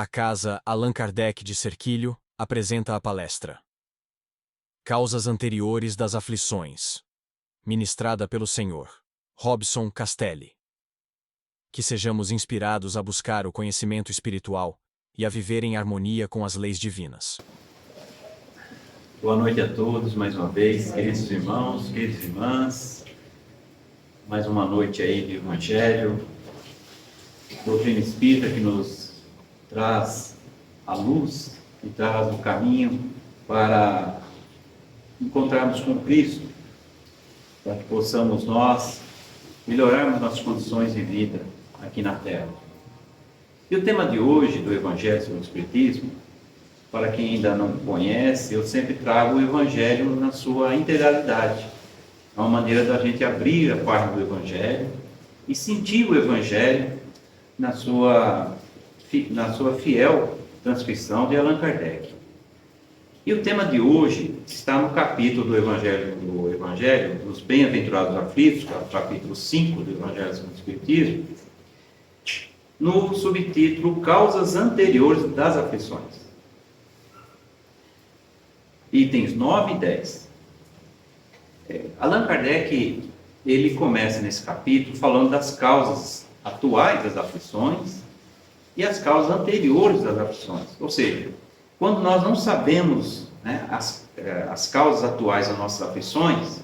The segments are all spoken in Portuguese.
A Casa Allan Kardec de Cerquilho apresenta a palestra Causas Anteriores das Aflições, ministrada pelo Sr. Robson Castelli. Que sejamos inspirados a buscar o conhecimento espiritual e a viver em harmonia com as leis divinas. Boa noite a todos, mais uma vez, queridos irmãos, queridas irmãs. Mais uma noite aí de Evangelho, doutrina espírita que nos traz a luz e traz o caminho para encontrarmos com Cristo, para que possamos nós melhorarmos nossas condições de vida aqui na Terra. E o tema de hoje do Evangelho segundo o Espiritismo, para quem ainda não conhece, eu sempre trago o Evangelho na sua integralidade. É uma maneira da gente abrir a parte do Evangelho e sentir o Evangelho na sua fiel transcrição de Allan Kardec. E o tema de hoje está no capítulo do Evangelho dos Bem-aventurados Aflitos, que é o capítulo 5 do Evangelho segundo o Espiritismo, no subtítulo Causas Anteriores das Aflições. Itens 9 e 10. Allan Kardec, ele começa nesse capítulo falando das causas atuais das aflições e as causas anteriores das aflições. Ou seja, quando nós não sabemos, né, as causas atuais das nossas aflições,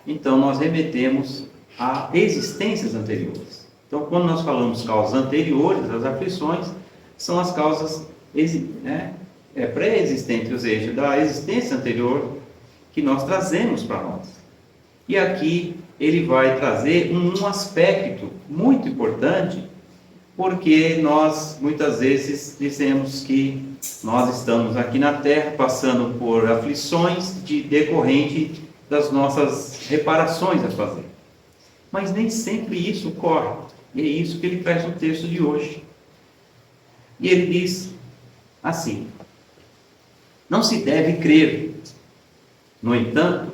então nós remetemos a existências anteriores. Então, quando nós falamos causas anteriores às aflições, são as causas pré-existentes, ou seja, da existência anterior que nós trazemos para nós. E aqui ele vai trazer um aspecto muito importante, porque nós muitas vezes dizemos que nós estamos aqui na Terra passando por aflições decorrente das nossas reparações a fazer. Mas nem sempre isso ocorre. E é isso que ele traz no texto de hoje. E ele diz assim: não se deve crer, no entanto,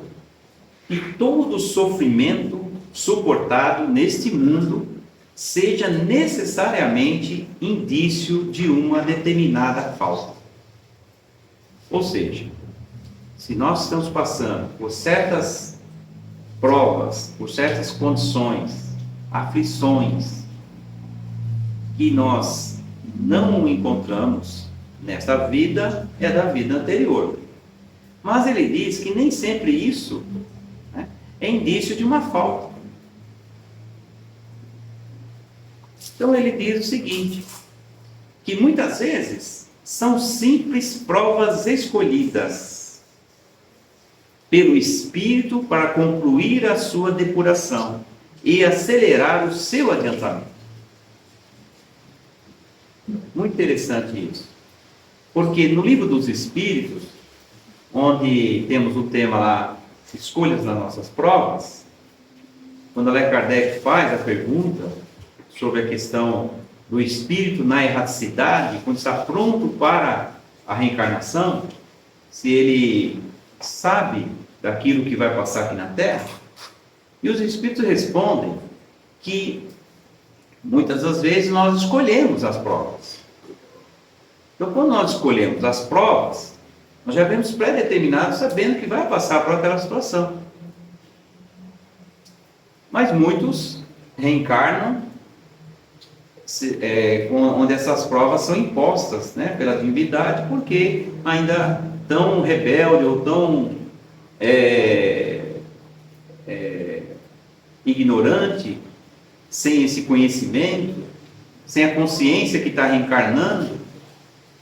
que todo sofrimento suportado neste mundo seja necessariamente indício de uma determinada falta. Ou seja, se nós estamos passando por certas provas, por certas condições, aflições, que nós não encontramos nesta vida, é da vida anterior. Mas ele diz que nem sempre isso, né, é indício de uma falta. Então ele diz o seguinte, que muitas vezes são simples provas escolhidas pelo Espírito para concluir a sua depuração e acelerar o seu adiantamento. Muito interessante isso. Porque no Livro dos Espíritos, onde temos o tema lá, escolhas das nossas provas, quando Allan Kardec faz a pergunta sobre a questão do espírito na erraticidade, quando está pronto para a reencarnação, se ele sabe daquilo que vai passar aqui na Terra, e os espíritos respondem que muitas das vezes nós escolhemos as provas. Então, quando nós escolhemos as provas, nós já vemos pré-determinados sabendo que vai passar por aquela situação. Mas muitos reencarnam onde essas provas são impostas, né, pela divindade, porque ainda tão rebelde ou tão ignorante, sem esse conhecimento, sem a consciência que está reencarnando.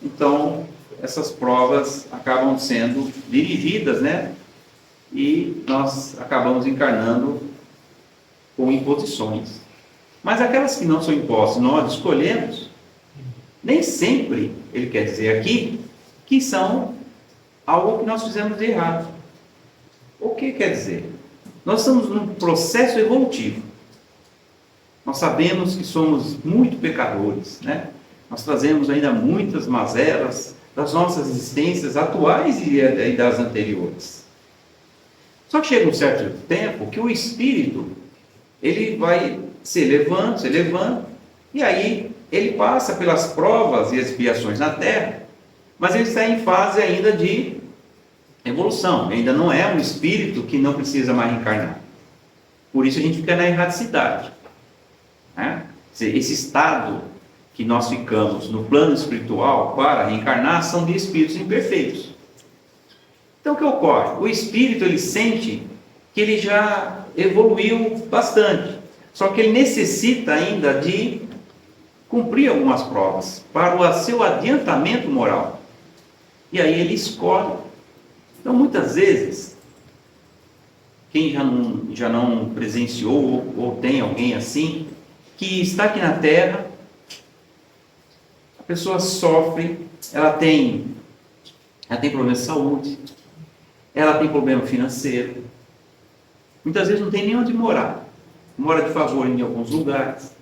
Então, essas provas acabam sendo dirigidas, né? E nós acabamos encarnando com imposições. Mas aquelas que não são impostas, nós escolhemos, nem sempre, ele quer dizer aqui, que são algo que nós fizemos de errado. O que quer dizer? Nós estamos num processo evolutivo. Nós sabemos que somos muito pecadores, né? Nós trazemos ainda muitas mazelas das nossas existências atuais e das anteriores. Só que chega um certo tempo que o espírito, ele vai se elevando, e aí ele passa pelas provas e expiações na Terra, mas ele está em fase ainda de evolução, ainda não é um espírito que não precisa mais reencarnar. Por isso a gente fica na erraticidade, né? Esse estado que nós ficamos no plano espiritual para reencarnar são de espíritos imperfeitos. Então o que ocorre? O espírito ele sente que ele já evoluiu bastante, só que ele necessita ainda de cumprir algumas provas para o seu adiantamento moral. E aí ele escolhe. Então muitas vezes, quem já não presenciou ou tem alguém assim, que está aqui na Terra, a pessoa sofre, ela tem problema de saúde, ela tem problema financeiro, muitas vezes não tem nem onde morar, mora de favor em alguns lugares,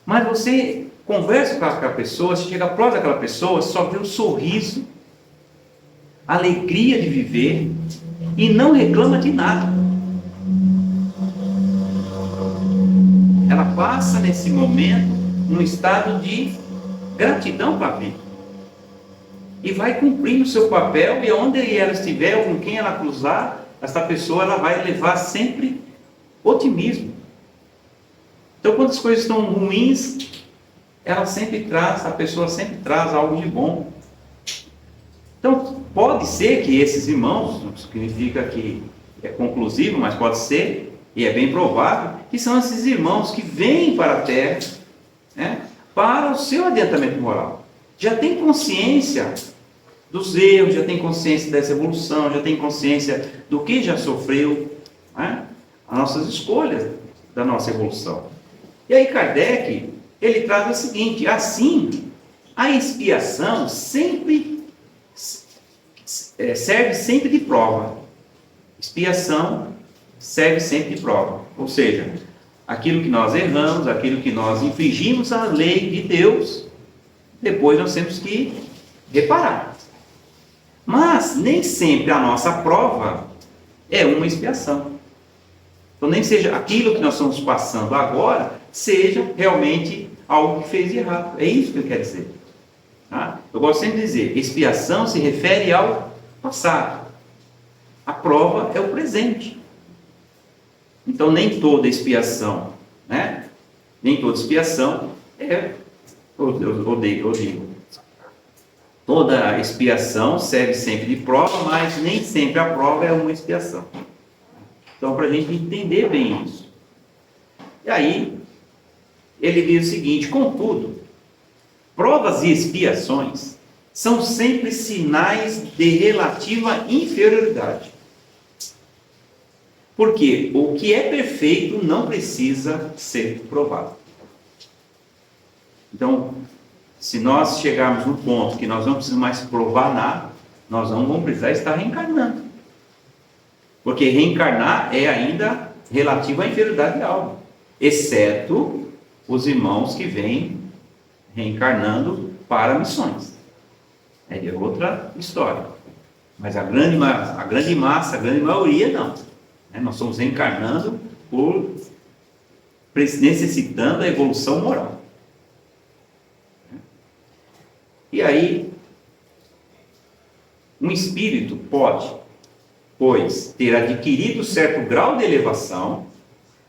mas você conversa com aquela pessoa, você chega próximo daquela pessoa, só vê um sorriso, alegria de viver e não reclama de nada. Ela passa nesse momento num estado de gratidão para a vida e vai cumprindo o seu papel, e onde ela estiver ou com quem ela cruzar, essa pessoa ela vai levar sempre otimismo. Então quando as coisas estão ruins, a pessoa sempre traz algo de bom. Então pode ser que esses irmãos, não significa que é conclusivo, mas pode ser, e é bem provável, que são esses irmãos que vêm para a Terra, né, para o seu adiantamento moral. Já tem consciência dos erros, já tem consciência dessa evolução, já tem consciência do que já sofreu, né, as nossas escolhas da nossa evolução. E aí Kardec, ele traz o seguinte: assim, a expiação sempre serve sempre de prova. Expiação serve sempre de prova. Ou seja, aquilo que nós erramos, aquilo que nós infringimos a lei de Deus, depois nós temos que reparar. Mas nem sempre a nossa prova é uma expiação. Então nem seja aquilo que nós estamos passando agora, seja realmente algo que fez de errado. É isso que eu quero dizer. Tá? Eu gosto sempre de dizer, expiação se refere ao passado. A prova é o presente. Então nem toda expiação, né? Nem toda expiação eu digo, toda expiação serve sempre de prova, mas nem sempre a prova é uma expiação. Então, para a gente entender bem isso. E aí, ele diz o seguinte: contudo, provas e expiações são sempre sinais de relativa inferioridade. Porque o que é perfeito não precisa ser provado. Então, se nós chegarmos no ponto que nós não precisamos mais provar nada, nós não vamos precisar estar reencarnando. Porque reencarnar é ainda relativo à inferioridade de alma, exceto os irmãos que vêm reencarnando para missões. É outra história. Mas a grande massa, a grande maioria não. Nós estamos reencarnando necessitando da evolução moral. E aí, um espírito pode, pois, ter adquirido certo grau de elevação,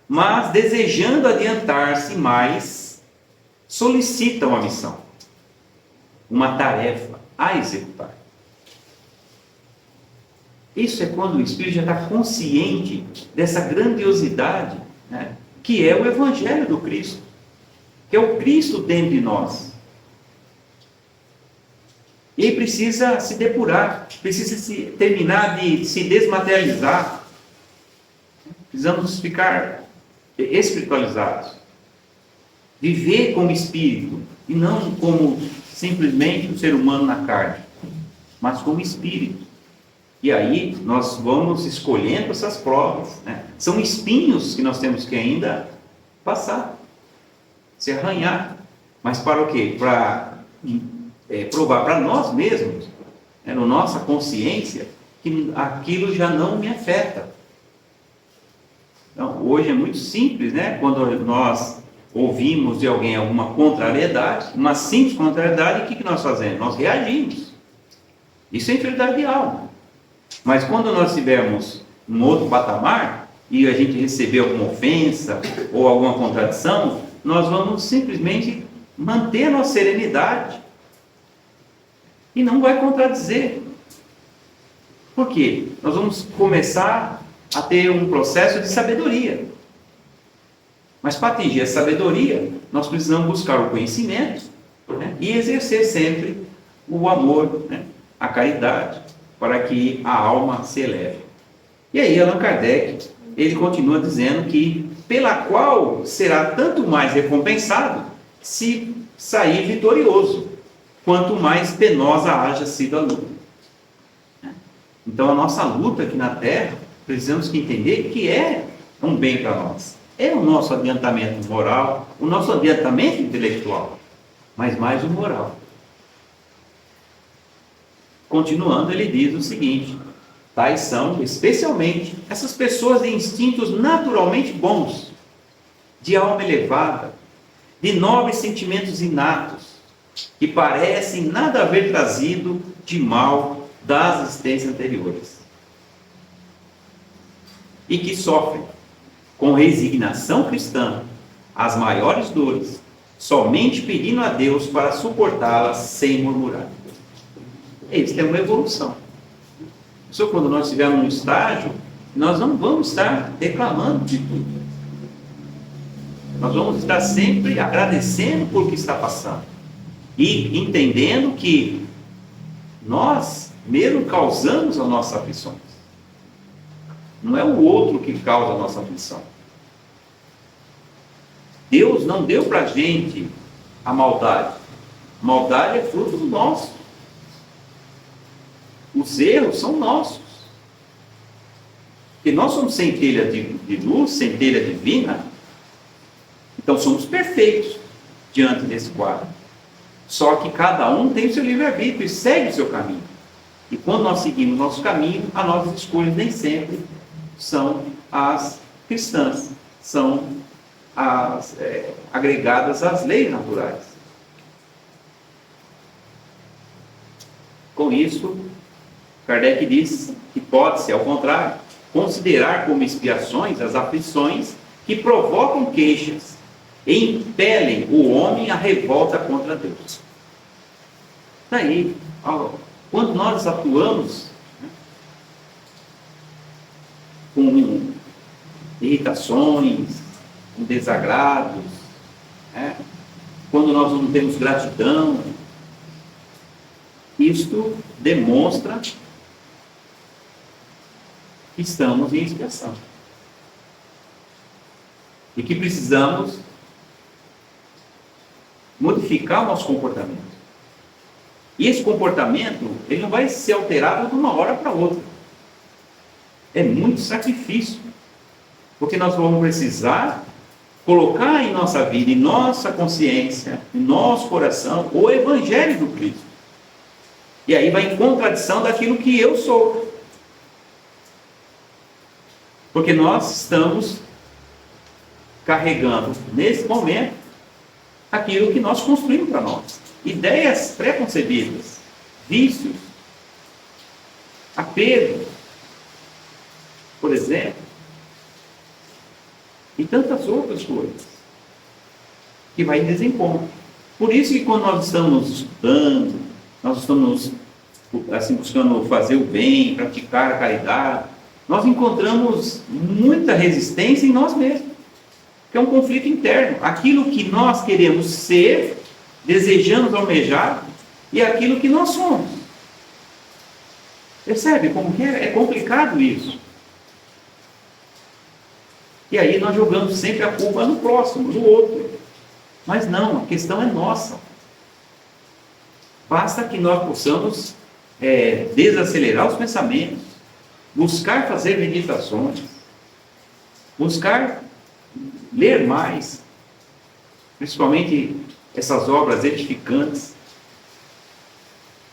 mas desejando adiantar-se mais, solicita uma missão, uma tarefa a executar. Isso é quando o espírito já está consciente dessa grandiosidade, né, que é o Evangelho do Cristo, que é o Cristo dentro de nós. E ele precisa se depurar, precisa terminar de se desmaterializar. Precisamos ficar espiritualizados. Viver como espírito, e não como simplesmente um ser humano na carne, mas como espírito. E aí nós vamos escolhendo essas provas, né? São espinhos que nós temos que ainda passar, se arranhar. Mas para o quê? Para provar para nós mesmos, na nossa consciência, que aquilo já não me afeta. Então, hoje é muito simples, né? Quando nós ouvimos de alguém alguma contrariedade, uma simples contrariedade, o que nós fazemos? Nós reagimos. Isso é inferioridade de alma. Mas quando nós estivermos num outro patamar, e a gente receber alguma ofensa ou alguma contradição, nós vamos simplesmente manter a nossa serenidade e não vai contradizer. Por quê? Nós vamos começar a ter um processo de sabedoria. Mas para atingir a sabedoria, nós precisamos buscar o conhecimento, né? E exercer sempre o amor, né? A caridade, para que a alma se eleve. E aí Allan Kardec, ele continua dizendo que pela qual será tanto mais recompensado se sair vitorioso, quanto mais penosa haja sido a luta. Então a nossa luta aqui na Terra, precisamos entender que é um bem para nós. É o nosso adiantamento moral, o nosso adiantamento intelectual, mas mais o moral. Continuando, ele diz o seguinte: tais são, especialmente, essas pessoas de instintos naturalmente bons, de alma elevada, de nobres sentimentos inatos, que parecem nada haver trazido de mal das existências anteriores, e que sofrem, com resignação cristã, as maiores dores, somente pedindo a Deus para suportá-las sem murmurar. Isso é uma evolução. Só quando nós estivermos num estágio, nós não vamos estar reclamando de tudo. Nós vamos estar sempre agradecendo por o que está passando. E entendendo que nós mesmo causamos as nossas aflições. Não é o outro que causa a nossa aflição. Deus não deu para a gente a maldade. A maldade é fruto do nosso. Os erros são nossos. Porque nós somos centelha de luz, centelha divina, então somos perfeitos diante desse quadro. Só que cada um tem o seu livre-arbítrio e segue o seu caminho. E quando nós seguimos o nosso caminho, as nossas escolhas nem sempre são as cristãs, são as agregadas às leis naturais. Com isso, Kardec diz que pode-se, ao contrário, considerar como expiações as aflições que provocam queixas e impelem o homem à revolta contra Deus. Daí, quando nós atuamos, né, com irritações, com desagrados, né, quando nós não temos gratidão, isto demonstra que estamos em expiação e que precisamos modificar o nosso comportamento. E esse comportamento, ele não vai ser alterado de uma hora para outra. É muito sacrifício, porque nós vamos precisar colocar em nossa vida, em nossa consciência, em nosso coração, o Evangelho do Cristo. E aí vai em contradição daquilo que eu sou. Porque nós estamos carregando, nesse momento, aquilo que nós construímos para nós. Ideias pré-concebidas, vícios, apego, por exemplo, e tantas outras coisas, que vai em desencontro. Por isso que quando nós estamos estudando, nós estamos assim, buscando fazer o bem, praticar a caridade, nós encontramos muita resistência em nós mesmos, que é um conflito interno. Aquilo que nós queremos ser, desejamos almejar, e aquilo que nós somos. Percebe como que é complicado isso? E aí nós jogamos sempre a culpa no próximo, no outro. Mas não, a questão é nossa. Basta que nós possamos desacelerar os pensamentos, buscar fazer meditações, buscar ler mais, principalmente essas obras edificantes,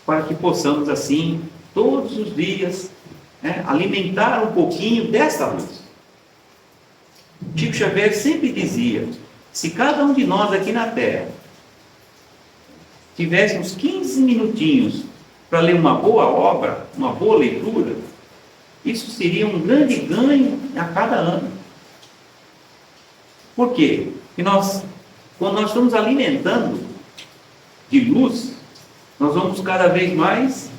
para que possamos assim, todos os dias, alimentar um pouquinho dessa luz. Chico Xavier sempre dizia Se cada um de nós aqui na Terra tivéssemos 15 minutinhos para ler uma boa obra, uma boa leitura, isso seria um grande ganho a cada ano. Por quê? Porque quando nós estamos alimentando de luz, nós vamos cada vez mais,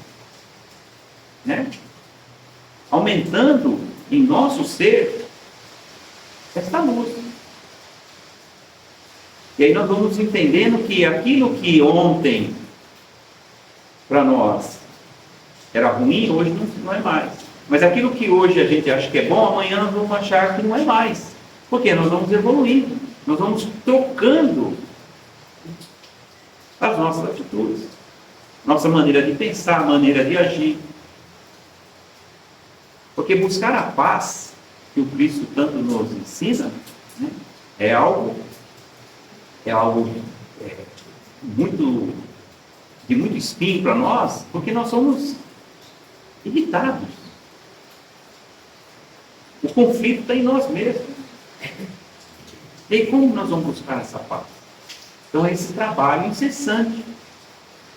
aumentando em nosso ser esta luz. E aí nós vamos entendendo que aquilo que ontem para nós era ruim, hoje não é mais. Mas aquilo que hoje a gente acha que é bom, amanhã nós vamos achar que não é mais. Porque nós vamos evoluindo, nós vamos trocando as nossas atitudes, nossa maneira de pensar, maneira de agir. Porque buscar a paz que o Cristo tanto nos ensina, é algo de muito espinho para nós, porque nós somos irritados. O conflito está em nós mesmos. E aí, como nós vamos buscar essa paz? Então, é esse trabalho incessante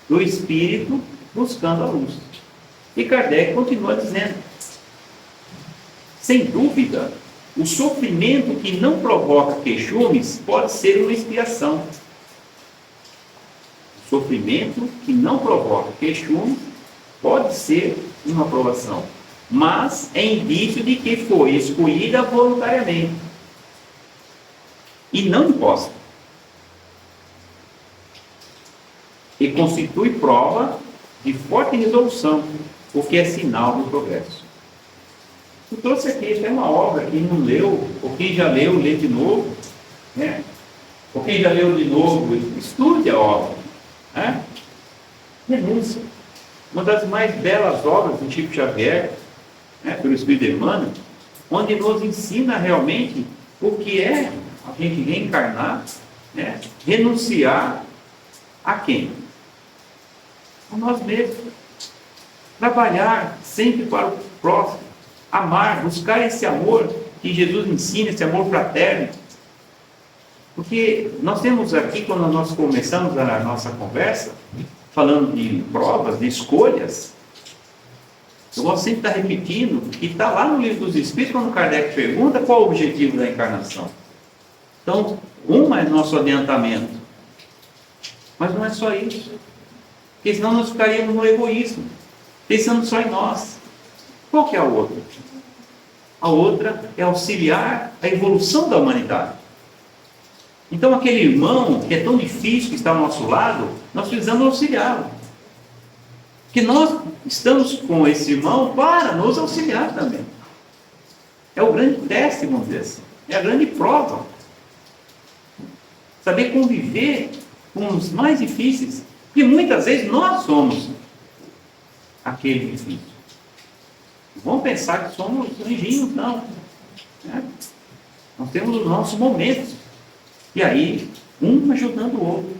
do Espírito buscando a luz. E Kardec continua dizendo: sem dúvida, o sofrimento que não provoca queixumes pode ser uma expiação. O sofrimento que não provoca queixumes pode ser uma aprovação, mas é indício de que foi escolhida voluntariamente e não imposta, e constitui prova de forte resolução, o que é sinal do progresso. Eu trouxe aqui até uma obra, quem não leu, ou quem já leu, lê de novo, ou quem já leu de novo, estude a obra. Renúncia. Uma das mais belas obras do Chico Xavier, pelo Espírito de Emmanuel, onde nos ensina realmente o que é a gente reencarnar, renunciar a quem? A nós mesmos. Trabalhar sempre para o próximo, amar, buscar esse amor que Jesus ensina, esse amor fraterno. Porque nós temos aqui, quando nós começamos a nossa conversa, falando de provas, de escolhas, eu gosto sempre de estar repetindo, que está lá no Livro dos Espíritos, quando Kardec pergunta qual o objetivo da encarnação. Então, uma é nosso adiantamento, mas não é só isso, porque senão nós ficaríamos no egoísmo, pensando só em nós. Qual que é a outra? A outra é auxiliar a evolução da humanidade. Então, aquele irmão que é tão difícil, que está ao nosso lado, nós precisamos auxiliá-lo. Porque nós estamos com esse irmão para nos auxiliar também. É o grande teste, vamos dizer assim. É a grande prova. Saber conviver com os mais difíceis. Porque muitas vezes nós somos aquele difícil. Não vamos pensar que somos anjinhos, não. Nós temos os nossos momentos. E aí, um ajudando o outro.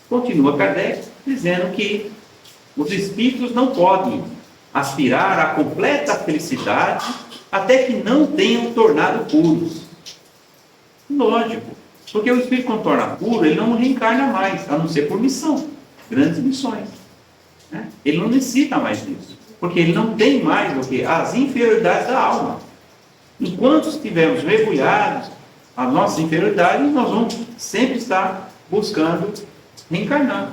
Continua Kardec dizendo que os espíritos não podem aspirar à completa felicidade até que não tenham tornado puros. Lógico, porque o espírito, quando torna puro, ele não reencarna mais, a não ser por missão, grandes missões. Ele não necessita mais disso, porque ele não tem mais do que as inferioridades da alma. Enquanto estivermos mergulhados a nossa inferioridade, nós vamos sempre estar buscando reencarnar.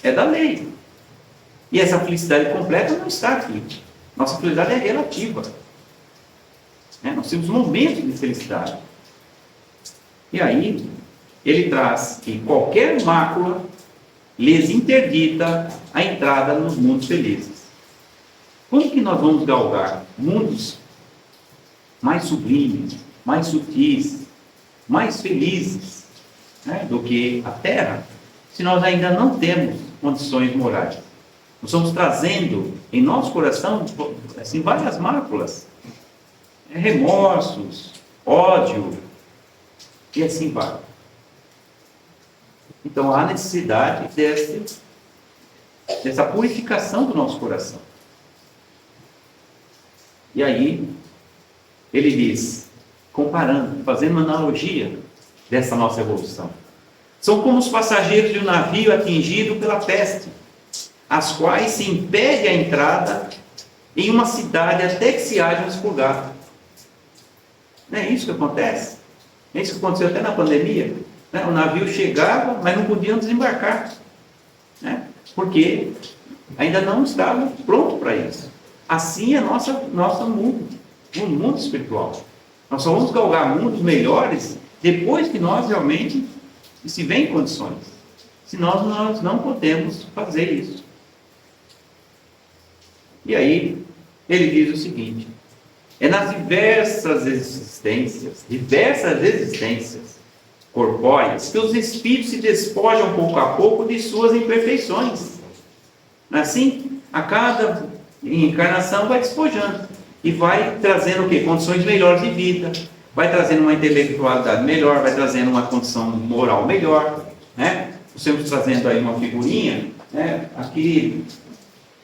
É da lei. E essa felicidade completa não está aqui. Nossa felicidade é relativa. Nós temos momentos de felicidade. E aí, ele traz que qualquer mácula lhes interdita a entrada nos mundos felizes. Quando que nós vamos galgar mundos mais sublimes, mais sutis, mais felizes do que a Terra, se nós ainda não temos condições morais? Nós estamos trazendo em nosso coração assim, várias máculas, remorsos, ódio, e assim vai. Então há necessidade dessa purificação do nosso coração. E aí, ele diz comparando, fazendo uma analogia dessa nossa evolução. São como os passageiros de um navio atingido pela peste, as quais se impede a entrada em uma cidade até que se haja um expurgado. Não é isso que acontece? É isso que aconteceu até na pandemia. Né? O navio chegava, mas não podiam desembarcar. Né? Porque ainda não estavam prontos para isso. Assim é nosso mundo, o mundo espiritual. Nós só vamos galgar mundos melhores depois que nós realmente se vê em condições. Senão nós não podemos fazer isso. E aí, ele diz o seguinte: é nas diversas existências corpóreas, que os espíritos se despojam pouco a pouco de suas imperfeições. Assim, a cada encarnação vai despojando e vai trazendo o quê? Condições melhores de vida, vai trazendo uma intelectualidade melhor, vai trazendo uma condição moral melhor, né? Estamos trazendo aí uma figurinha, né? Aqui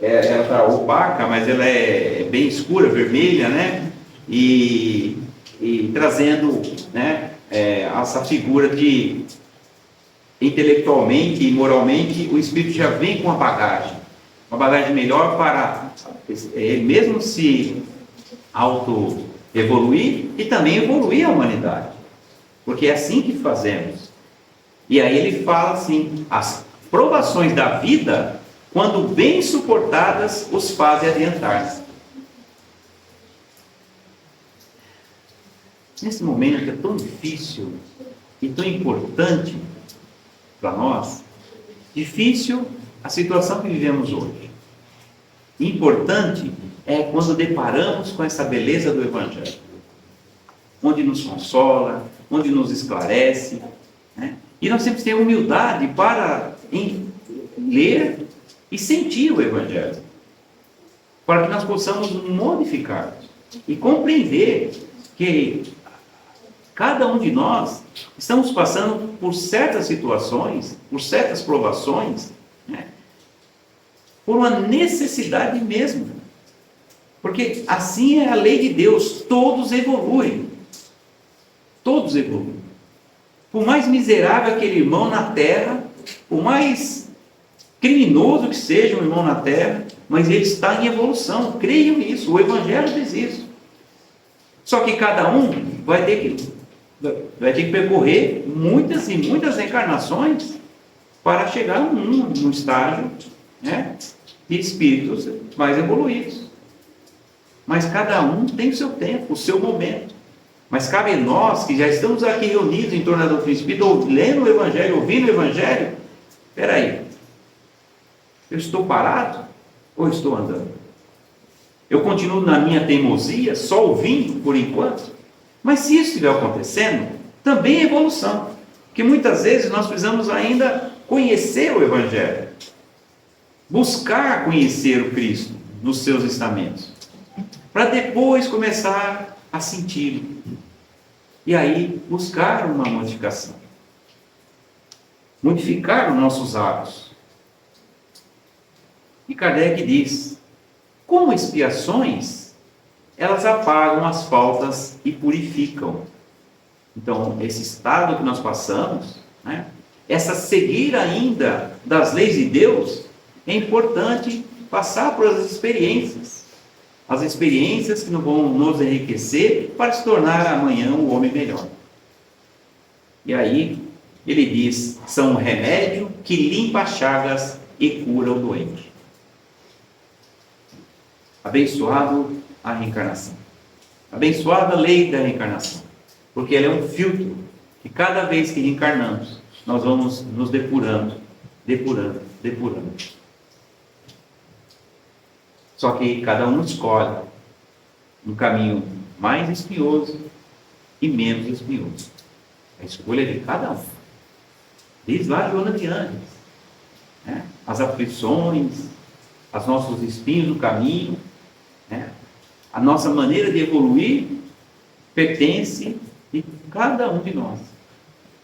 ela está opaca, mas ela é bem escura, vermelha, né? E trazendo, né, essa figura de intelectualmente e moralmente o espírito já vem com uma bagagem melhor para ele mesmo se auto-evoluir e também evoluir a humanidade, porque é assim que fazemos. E aí ele fala assim: as provações da vida, quando bem suportadas, os fazem adiantar-se. Nesse momento que é tão difícil e tão importante para nós, difícil a situação que vivemos hoje. Importante é quando deparamos com essa beleza do Evangelho, onde nos consola, onde nos esclarece, né? E nós temos que ter humildade para ler e sentir o Evangelho, para que nós possamos modificar e compreender que cada um de nós estamos passando por certas situações, por certas provações, né? Por uma necessidade mesmo. Porque assim é a lei de Deus, todos evoluem. Todos evoluem. Por mais miserável aquele irmão na terra, por mais criminoso que seja um irmão na terra, mas ele está em evolução. Creiam nisso, o Evangelho diz isso. Só que cada um vai ter que percorrer muitas e muitas encarnações para chegar num estágio, né, de espíritos mais evoluídos. Mas cada um tem o seu tempo, o seu momento. Mas cabe a nós, que já estamos aqui reunidos em torno da doutrina espírita, lendo o Evangelho, ouvindo o Evangelho. Espera aí, eu estou parado ou estou andando? Eu continuo na minha teimosia, só ouvindo por enquanto? Mas se isso estiver acontecendo, também é evolução. Porque muitas vezes nós precisamos ainda conhecer o Evangelho. Buscar conhecer o Cristo nos seus estamentos. Para depois começar a senti-lo. E aí buscar uma modificação. Modificar os nossos hábitos. E Kardec diz: como expiações, elas apagam as faltas e purificam. Então, esse estado que nós passamos, né, essa cegueira ainda das leis de Deus, é importante passar por as experiências. As experiências que vão nos enriquecer para se tornar amanhã um homem melhor. E aí, ele diz: são um remédio que limpa as chagas e cura o doente. Abençoado a reencarnação. Abençoada a lei da reencarnação. Porque ela é um filtro que cada vez que reencarnamos, nós vamos nos depurando. Só que cada um escolhe um caminho mais espinhoso e menos espinhoso. A escolha é de cada um. Diz lá Joana de Ângeles, né? As aflições, os nossos espinhos no caminho, né? A nossa maneira de evoluir pertence de cada um de nós.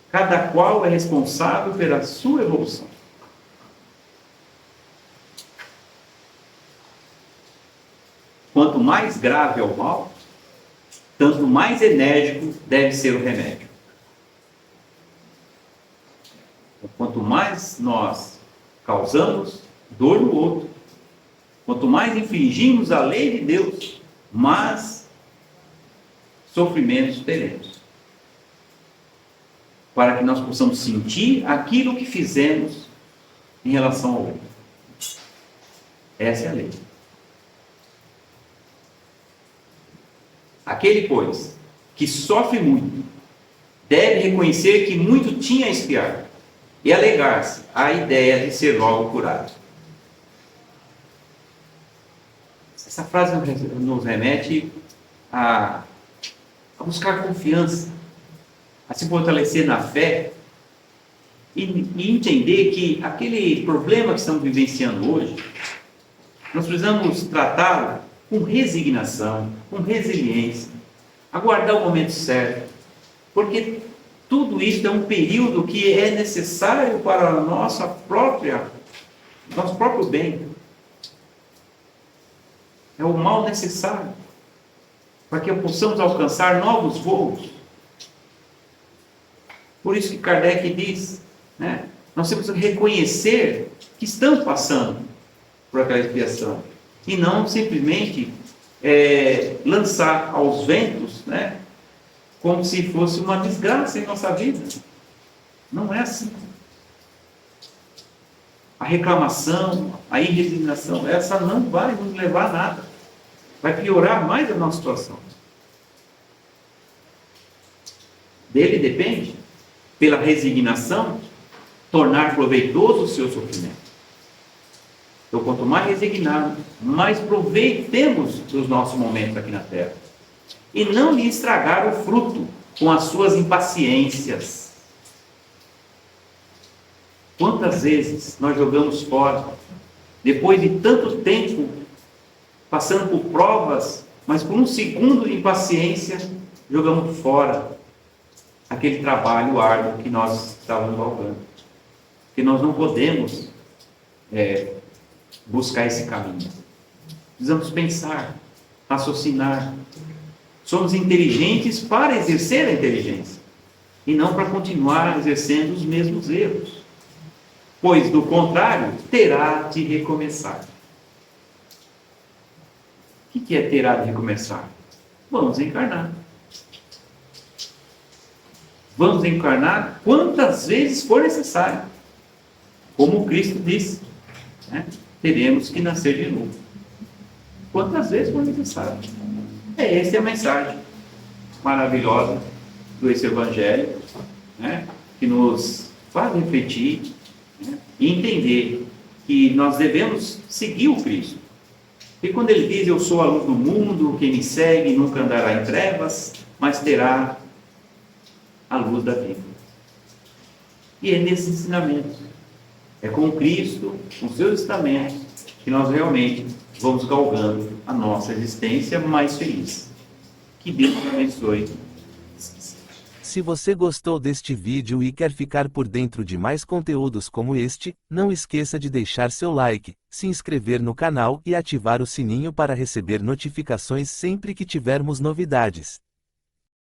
Cada qual é responsável pela sua evolução. Quanto mais grave é o mal, tanto mais enérgico deve ser o remédio. Quanto mais nós causamos dor no outro, quanto mais infringimos a lei de Deus, mais sofrimentos teremos. Para que nós possamos sentir aquilo que fizemos em relação ao outro. Essa é a lei. Aquele, pois, que sofre muito, deve reconhecer que muito tinha a expiar e alegar-se à ideia de ser logo curado. Essa frase nos remete a buscar confiança, a se fortalecer na fé e entender que aquele problema que estamos vivenciando hoje, nós precisamos tratá-lo com resignação, com resiliência, aguardar o momento certo, porque tudo isso é um período que é necessário para nosso próprio bem. É o mal necessário para que possamos alcançar novos voos. Por isso que Kardec diz, né, nós temos que reconhecer que estamos passando por aquela expiação e não simplesmente lançar aos ventos, né, como se fosse uma desgraça em nossa vida. Não é assim. A reclamação, a indignação, essa não vai nos levar a nada. Vai piorar mais a nossa situação. Dele depende, pela resignação, tornar proveitoso o seu sofrimento. Então, quanto mais resignado, mais proveito temos dos nossos momentos aqui na Terra. E não lhe estragar o fruto com as suas impaciências. Quantas vezes nós jogamos fora, depois de tanto tempo, passando por provas, mas por um segundo de impaciência, jogamos fora aquele trabalho árduo que nós estávamos galgando. Que nós não podemos buscar esse caminho. Precisamos pensar, raciocinar. Somos inteligentes para exercer a inteligência e não para continuar exercendo os mesmos erros. Pois, do contrário, terá de recomeçar. O que é terá de recomeçar? Vamos encarnar. Vamos encarnar quantas vezes for necessário. Como Cristo disse, né? Teremos que nascer de novo. Quantas vezes for necessário. Essa é a mensagem maravilhosa desse Evangelho, né? Que nos faz refletir, né? E entender que nós devemos seguir o Cristo. E quando ele diz, eu sou a luz do mundo, quem me segue nunca andará em trevas, mas terá a luz da vida. E é nesse ensinamento, é com Cristo, com seus ensinamentos, que nós realmente vamos galgando a nossa existência mais feliz. Que Deus nos abençoe. Se você gostou deste vídeo e quer ficar por dentro de mais conteúdos como este, não esqueça de deixar seu like, se inscrever no canal e ativar o sininho para receber notificações sempre que tivermos novidades.